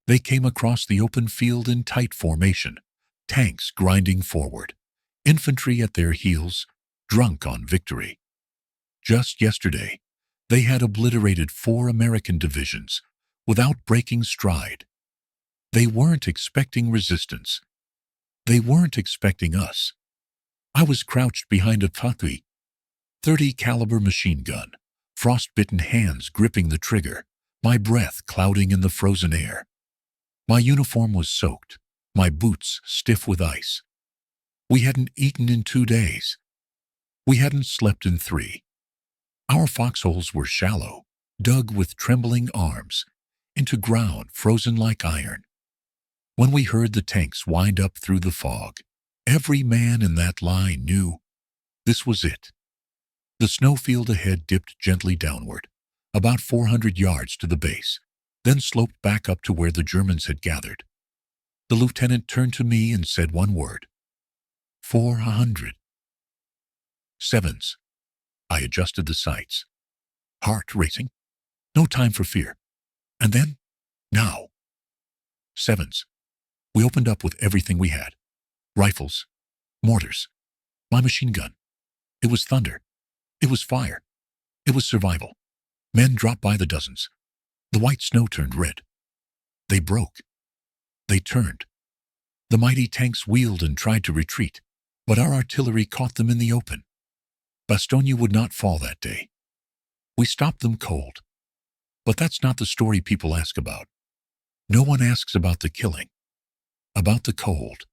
They came across the open field in tight formation, tanks grinding forward, infantry at their heels, drunk on victory. Just yesterday, they had obliterated 4 American divisions without breaking stride. They weren't expecting resistance. They weren't expecting us. I was crouched behind a .30 caliber machine gun, frostbitten hands gripping the trigger, my breath clouding in the frozen air. My uniform was soaked, my boots stiff with ice. We hadn't eaten in 2 days. We hadn't slept in 3. Our foxholes were shallow, dug with trembling arms, into ground frozen like iron. When we heard the tanks wind up through the fog, every man in that line knew this was it. The snowfield ahead dipped gently downward, about 400 yards to the base, then sloped back up to where the Germans had gathered. The lieutenant turned to me and said one word. 400. Sevens. I adjusted the sights. Heart racing. No time for fear. And then, now. Sevens. We opened up with everything we had. Rifles, mortars, my machine gun. It was thunder. It was fire. It was survival. Men dropped by the dozens. The white snow turned red. They broke. They turned. The mighty tanks wheeled and tried to retreat, but our artillery caught them in the open. Bastogne would not fall that day. We stopped them cold. But that's not the story people ask about. No one asks about the killing, about the cold,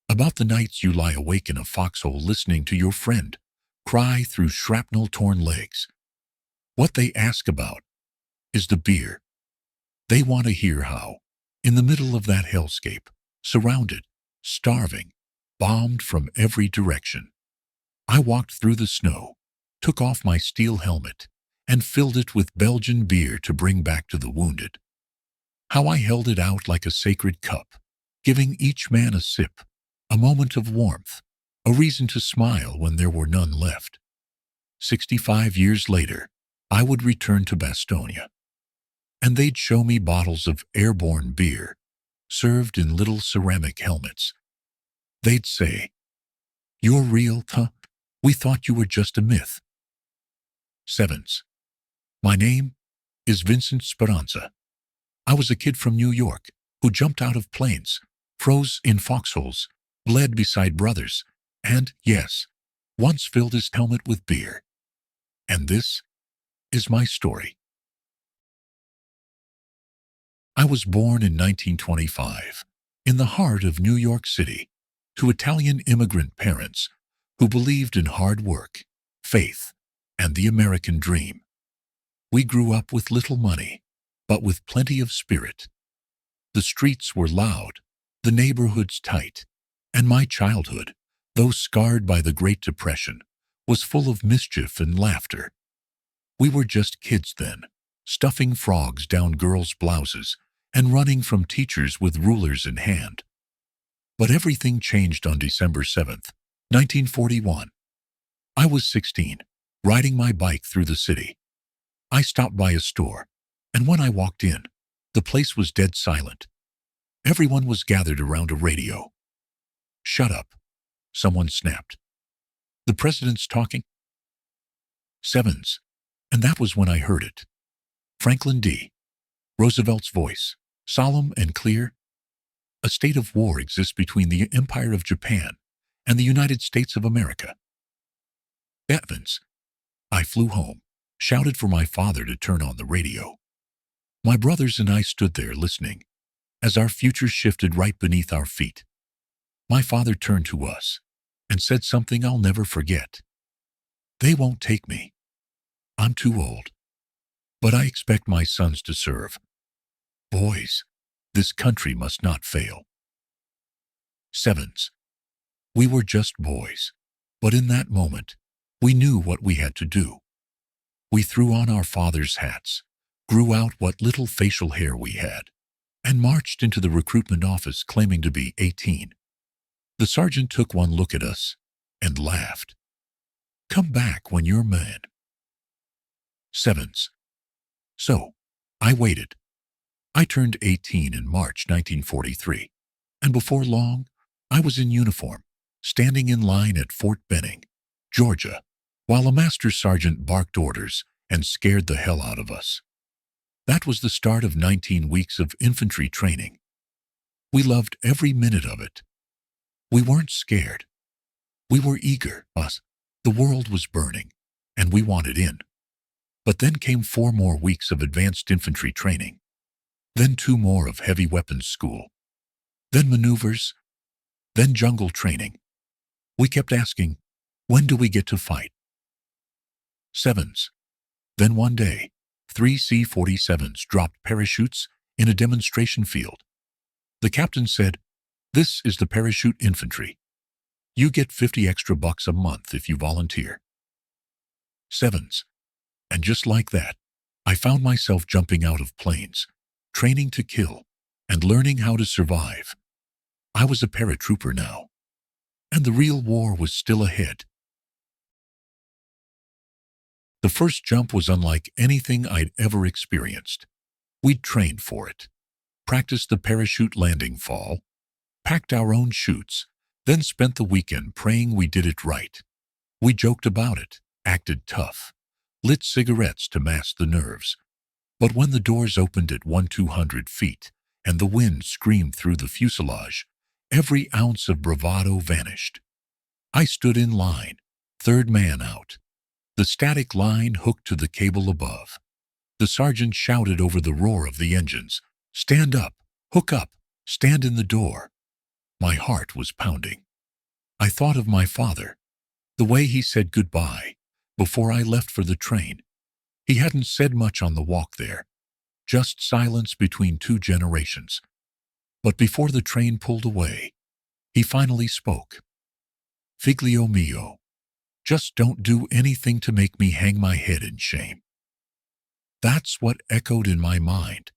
about the nights you lie awake in a foxhole listening to your friend cry through shrapnel-torn legs. What they ask about is the beer. They want to hear how, in the middle of that hellscape, surrounded, starving, bombed from every direction, I walked through the snow, took off my steel helmet, and filled it with Belgian beer to bring back to the wounded. How I held it out like a sacred cup, giving each man a sip, a moment of warmth, a reason to smile when there were none left. 65 years later, I would return to Bastogne, and they'd show me bottles of Airborne beer, served in little ceramic helmets. They'd say, "You're real, huh? We thought you were just a myth." Sevens. My name is Vincent Speranza. I was a kid from New York who jumped out of planes, froze in foxholes, bled beside brothers, and, yes, once filled his helmet with beer. And this is my story. I was born in 1925, in the heart of New York City, to Italian immigrant parents who believed in hard work, faith, and the American dream. We grew up with little money, but with plenty of spirit. The streets were loud, the neighborhoods tight, and my childhood, though scarred by the Great Depression, was full of mischief and laughter. We were just kids then, stuffing frogs down girls' blouses and running from teachers with rulers in hand. But everything changed on December 7th, 1941. I was 16, riding my bike through the city. I stopped by a store, and when I walked in, the place was dead silent. Everyone was gathered around a radio. "Shut up," someone snapped. "The president's talking." Sevens. And that was when I heard it. Franklin D. Roosevelt's voice, solemn and clear. "A state of war exists between the Empire of Japan and the United States of America." Evans. I flew home, shouted for my father to turn on the radio. My brothers and I stood there listening, as our future shifted right beneath our feet. My father turned to us and said something I'll never forget. "They won't take me. I'm too old. But I expect my sons to serve. Boys, this country must not fail." Sevens. We were just boys, but in that moment, we knew what we had to do. We threw on our fathers' hats, grew out what little facial hair we had, and marched into the recruitment office claiming to be 18. The sergeant took one look at us and laughed. "Come back when you're men." Sevens. So, I waited. I turned 18 in March 1943, and before long, I was in uniform, standing in line at Fort Benning, Georgia, while a master sergeant barked orders and scared the hell out of us. That was the start of 19 weeks of infantry training. We loved every minute of it. We weren't scared. We were eager, us. The world was burning, and we wanted in. But then came 4 more weeks of advanced infantry training. Then 2 more of heavy weapons school. Then maneuvers. Then jungle training. We kept asking, when do we get to fight? 7s. Then one day, 3 C-47s dropped parachutes in a demonstration field. The captain said, "This is the parachute infantry. You get 50 extra bucks a month if you volunteer." 7s. And just like that, I found myself jumping out of planes, training to kill, and learning how to survive. I was a paratrooper now, and the real war was still ahead. The first jump was unlike anything I'd ever experienced. We'd trained for it, practiced the parachute landing fall, packed our own chutes, then spent the weekend praying we did it right. We joked about it, acted tough, lit cigarettes to mask the nerves. But when the doors opened at 1,200 feet and the wind screamed through the fuselage, every ounce of bravado vanished. I stood in line, third man out. The static line hooked to the cable above. The sergeant shouted over the roar of the engines, "Stand up, hook up, stand in the door." My heart was pounding. I thought of my father, the way he said goodbye before I left for the train. He hadn't said much on the walk there, just silence between 2 generations. But before the train pulled away, he finally spoke. "Figlio mio, just don't do anything to make me hang my head in shame." That's what echoed in my mind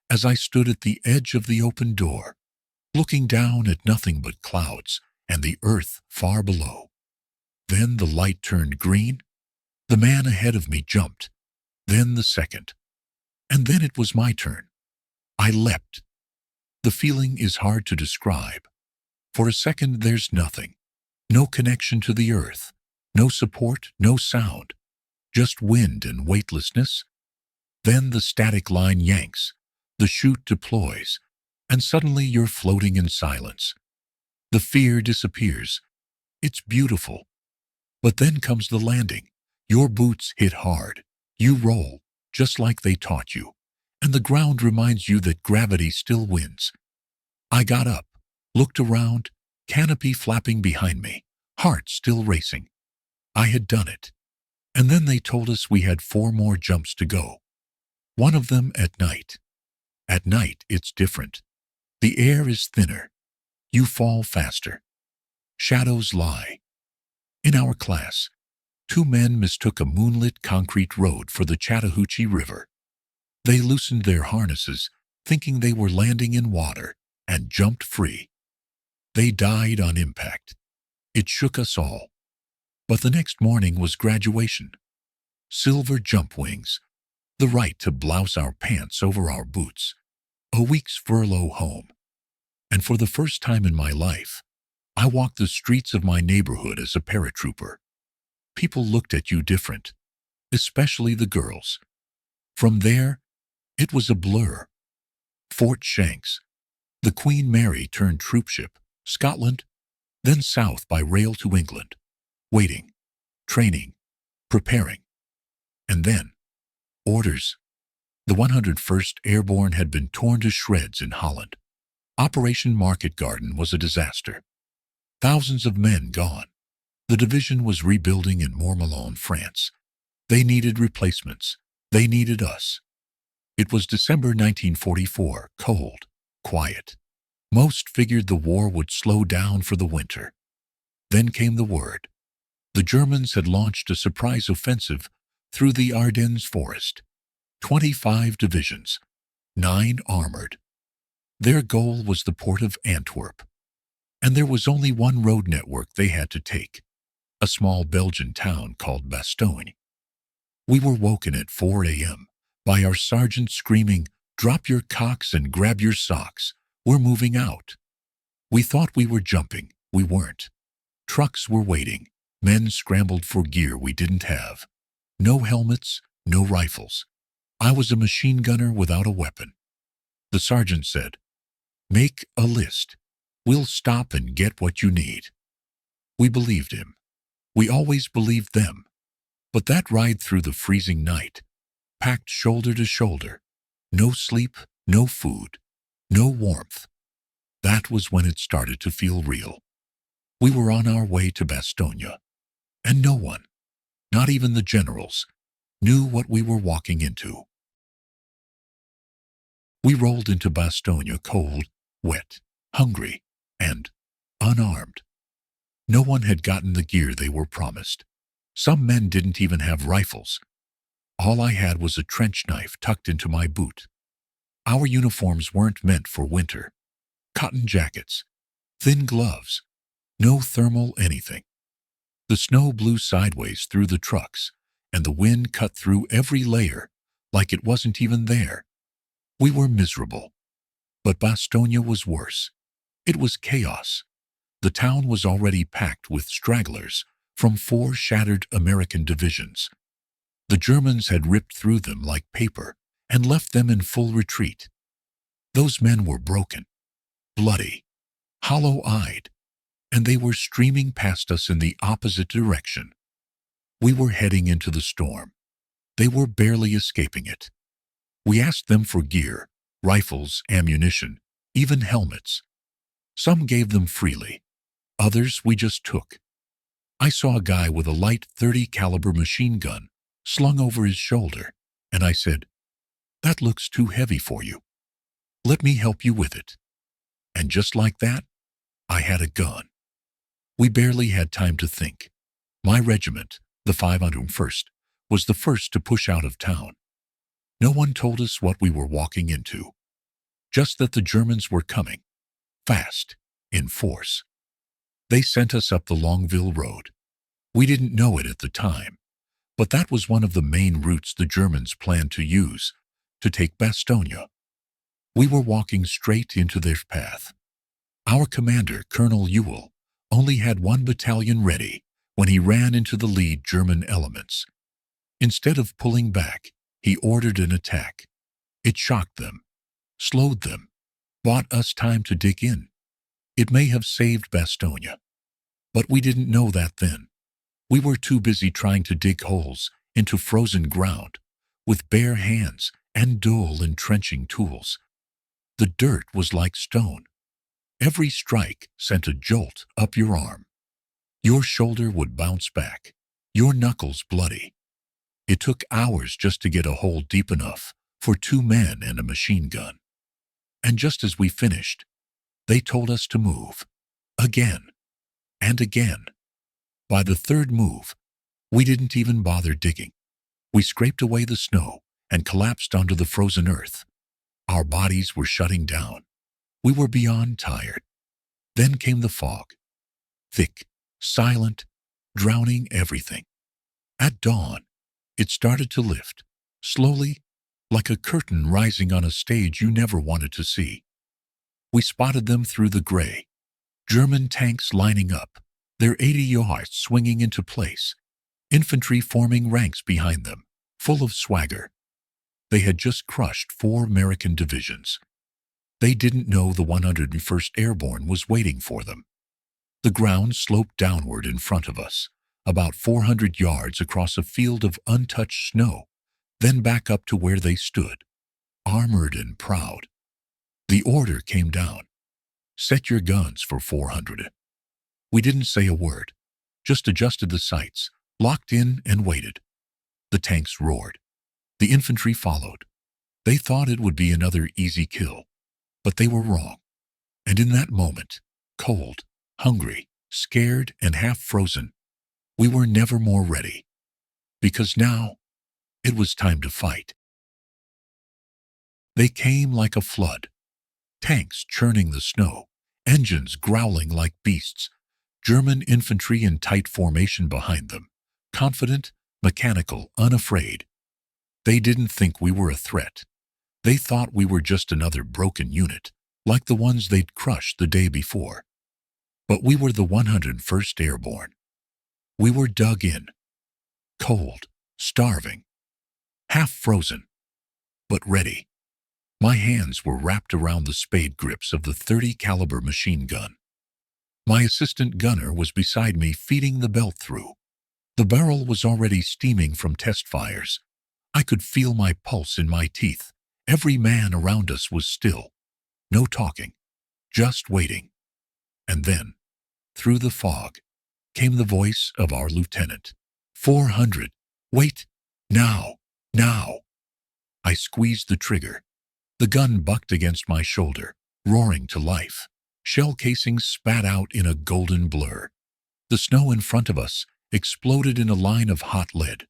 as I stood at the edge of the open door, looking down at nothing but clouds and the earth far below. Then the light turned green. The man ahead of me jumped. Then the second. And then it was my turn. I leapt. The feeling is hard to describe. For a second there's nothing. No connection to the earth. No support, no sound. Just wind and weightlessness. Then the static line yanks. The chute deploys. And suddenly you're floating in silence. The fear disappears. It's beautiful. But then comes the landing. Your boots hit hard. You roll, just like they taught you. And the ground reminds you that gravity still wins. I got up, looked around, canopy flapping behind me, heart still racing. I had done it. And then they told us we had 4 more jumps to go. One of them at night. At night, it's different. The air is thinner. You fall faster. Shadows lie. In our class, 2 men mistook a moonlit concrete road for the Chattahoochee River. They loosened their harnesses, thinking they were landing in water, and jumped free. They died on impact. It shook us all. But the next morning was graduation. Silver jump wings, the right to blouse our pants over our boots, a week's furlough home. And for the first time in my life, I walked the streets of my neighborhood as a paratrooper. People looked at you different, especially the girls. From there, it was a blur. Fort Shanks, the Queen Mary turned troopship, Scotland, then south by rail to England, waiting, training, preparing. And then, orders. The 101st Airborne had been torn to shreds in Holland. Operation Market Garden was a disaster. Thousands of men gone. The division was rebuilding in Mourmelon, France. They needed replacements. They needed us. It was December 1944, cold, quiet. Most figured the war would slow down for the winter. Then came the word. The Germans had launched a surprise offensive through the Ardennes forest. 25 divisions, 9 armored. Their goal was the port of Antwerp. And there was only one road network they had to take, a small Belgian town called Bastogne. We were woken at 4 a.m. by our sergeant screaming, Drop your cocks and grab your socks. We're moving out. We thought we were jumping. We weren't. Trucks were waiting. Men scrambled for gear we didn't have. No helmets, no rifles. I was a machine gunner without a weapon. The sergeant said, "Make a list. We'll stop and get what you need." We believed him. We always believed them. But that ride through the freezing night, packed shoulder to shoulder, no sleep, no food, no warmth, that was when it started to feel real. We were on our way to Bastogne, and no one, not even the generals, knew what we were walking into. We rolled into Bastogne cold, wet, hungry, and unarmed. No one had gotten the gear they were promised. Some men didn't even have rifles. All I had was a trench knife tucked into my boot. Our uniforms weren't meant for winter. Cotton jackets, thin gloves, no thermal anything. The snow blew sideways through the trucks, and the wind cut through every layer like it wasn't even there. We were miserable. But Bastogne was worse. It was chaos. The town was already packed with stragglers from 4 shattered American divisions. The Germans had ripped through them like paper and left them in full retreat. Those men were broken, bloody, hollow-eyed, and they were streaming past us in the opposite direction. We were heading into the storm. They were barely escaping it. We asked them for gear, rifles, ammunition, even helmets. Some gave them freely. Others we just took. I saw a guy with a light .30 caliber machine gun slung over his shoulder, and I said, "That looks too heavy for you. Let me help you with it." And just like that, I had a gun. We barely had time to think. My regiment, the 501st, was the first to push out of town. No one told us what we were walking into, just that the Germans were coming, fast, in force. They sent us up the Longueville Road. We didn't know it at the time, but that was one of the main routes the Germans planned to use to take Bastogne. We were walking straight into their path. Our commander, Colonel Ewell, only had 1 battalion ready when he ran into the lead German elements. Instead of pulling back, he ordered an attack. It shocked them, slowed them, bought us time to dig in. It may have saved Bastogne, but we didn't know that then. We were too busy trying to dig holes into frozen ground with bare hands and dull entrenching tools. The dirt was like stone. Every strike sent a jolt up your arm. Your shoulder would bounce back, your knuckles bloody. It took hours just to get a hole deep enough for 2 men and a machine gun. And just as we finished, they told us to move. Again and again. By the 3rd move, we didn't even bother digging. We scraped away the snow and collapsed onto the frozen earth. Our bodies were shutting down. We were beyond tired. Then came the fog. Thick, silent, drowning everything. At dawn, it started to lift, slowly, like a curtain rising on a stage you never wanted to see. We spotted them through the gray. German tanks lining up, their 80 yards swinging into place. Infantry forming ranks behind them, full of swagger. They had just crushed 4 American divisions. They didn't know the 101st Airborne was waiting for them. The ground sloped downward in front of us, about 400 yards across a field of untouched snow, then back up to where they stood, armored and proud. The order came down. Set your guns for 400. We didn't say a word, just adjusted the sights, locked in and waited. The tanks roared. The infantry followed. They thought it would be another easy kill, but they were wrong. And in that moment, cold, hungry, scared, and half frozen, we were never more ready. Because now, it was time to fight. They came like a flood. Tanks churning the snow, engines growling like beasts, German infantry in tight formation behind them, confident, mechanical, unafraid. They didn't think we were a threat. They thought we were just another broken unit, like the ones they'd crushed the day before. But we were the 101st Airborne. We were dug in, cold, starving, half frozen, but ready. My hands were wrapped around the spade grips of the .30 caliber machine gun. My assistant gunner was beside me, feeding the belt through. The barrel was already steaming from test fires. I could feel my pulse in my teeth. Every man around us was still. No talking, just waiting. And then, through the fog, came the voice of our lieutenant. 400. Wait. Now. Now. I squeezed the trigger. The gun bucked against my shoulder, roaring to life. Shell casings spat out in a golden blur. The snow in front of us exploded in a line of hot lead.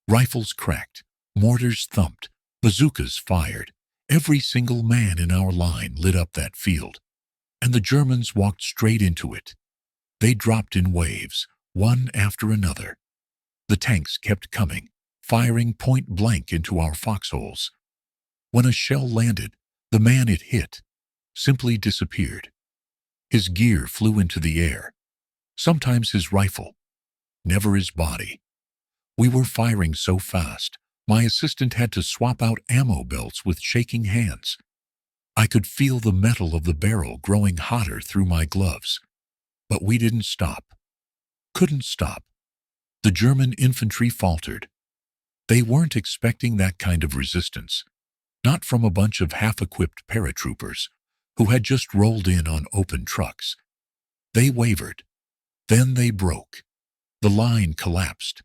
Rifles cracked, mortars thumped, bazookas fired. Every single man in our line lit up that field. And the Germans walked straight into it. They dropped in waves, one after another. The tanks kept coming, firing point blank into our foxholes. When a shell landed, the man it hit simply disappeared. His gear flew into the air. Sometimes his rifle, never his body. We were firing so fast, my assistant had to swap out ammo belts with shaking hands. I could feel the metal of the barrel growing hotter through my gloves. But we didn't stop. Couldn't stop. The German infantry faltered. They weren't expecting that kind of resistance. Not from a bunch of half-equipped paratroopers who had just rolled in on open trucks. They wavered. Then they broke. The line collapsed.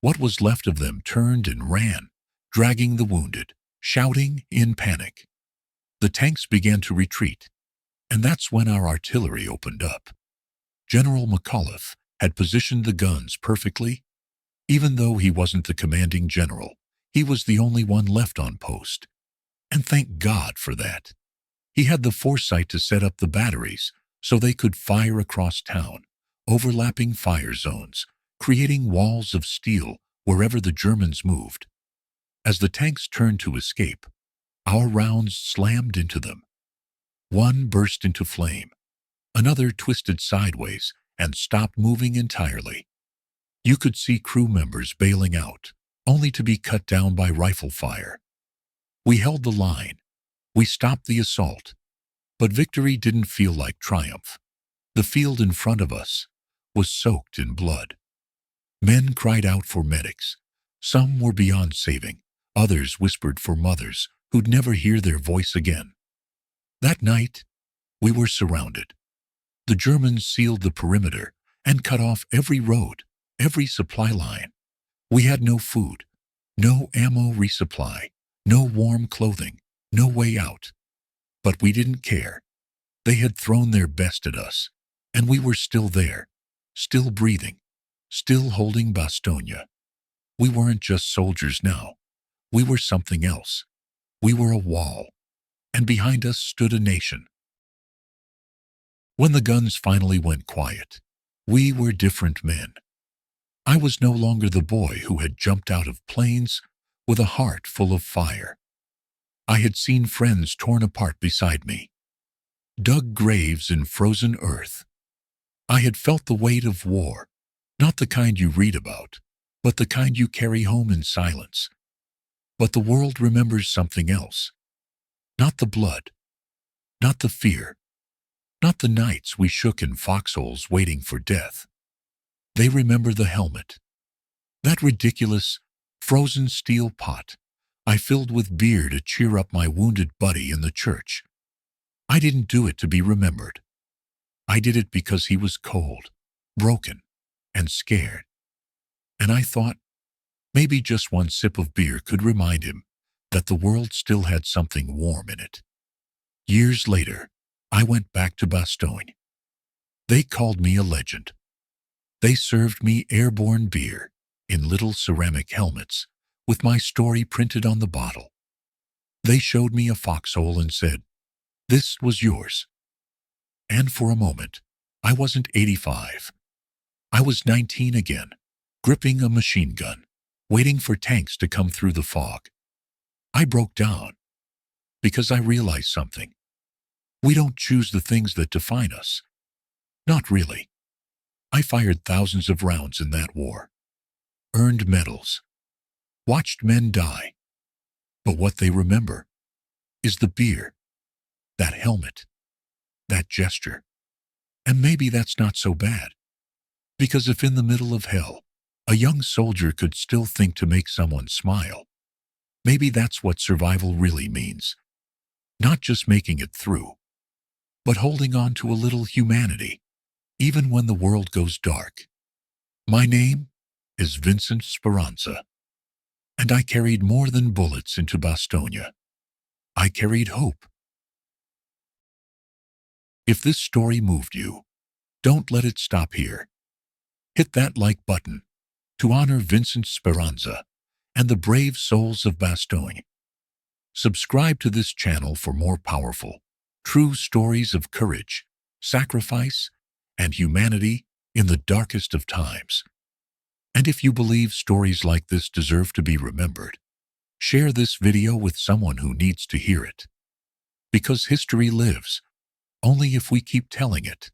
What was left of them turned and ran, dragging the wounded, shouting in panic. The tanks began to retreat, and that's when our artillery opened up. General McAuliffe had positioned the guns perfectly. Even though he wasn't the commanding general, he was the only one left on post. And thank God for that. He had the foresight to set up the batteries so they could fire across town, overlapping fire zones, creating walls of steel wherever the Germans moved. As the tanks turned to escape, our rounds slammed into them. One burst into flame. Another twisted sideways and stopped moving entirely. You could see crew members bailing out, only to be cut down by rifle fire. We held the line. We stopped the assault. But victory didn't feel like triumph. The field in front of us was soaked in blood. Men cried out for medics. Some were beyond saving. Others whispered for mothers who'd never hear their voice again. That night, we were surrounded. The Germans sealed the perimeter and cut off every road, every supply line. We had no food, no ammo resupply, no warm clothing, no way out. But we didn't care. They had thrown their best at us, and we were still there, still breathing, still holding Bastogne. We weren't just soldiers now. We were something else. We were a wall, and behind us stood a nation. When the guns finally went quiet, we were different men. I was no longer the boy who had jumped out of planes with a heart full of fire. I had seen friends torn apart beside me, dug graves in frozen earth. I had felt the weight of war, not the kind you read about, but the kind you carry home in silence. But the world remembers something else. Not the blood, not the fear, not the nights we shook in foxholes waiting for death. They remember the helmet. That ridiculous, frozen steel pot I filled with beer to cheer up my wounded buddy in the church. I didn't do it to be remembered. I did it because he was cold, broken, and scared. And I thought, maybe just one sip of beer could remind him that the world still had something warm in it. Years later, I went back to Bastogne. They called me a legend. They served me airborne beer in little ceramic helmets with my story printed on the bottle. They showed me a foxhole and said, "This was yours." And for a moment, I wasn't 85. I was 19 again, gripping a machine gun, waiting for tanks to come through the fog. I broke down. because I realized something. We don't choose the things that define us. Not really. I fired thousands of rounds in that war, earned medals, watched men die. But what they remember is the beer, that helmet, that gesture. And maybe that's not so bad. Because if in the middle of hell, a young soldier could still think to make someone smile, maybe that's what survival really means. Not just making it through, but holding on to a little humanity, even when the world goes dark. My name is Vincent Speranza, and I carried more than bullets into Bastogne. I carried hope. If this story moved you, don't let it stop here. Hit that like button to honor Vincent Speranza and the brave souls of Bastogne. Subscribe to this channel for more powerful, true stories of courage, sacrifice, and humanity in the darkest of times. And if you believe stories like this deserve to be remembered, share this video with someone who needs to hear it. Because history lives only if we keep telling it.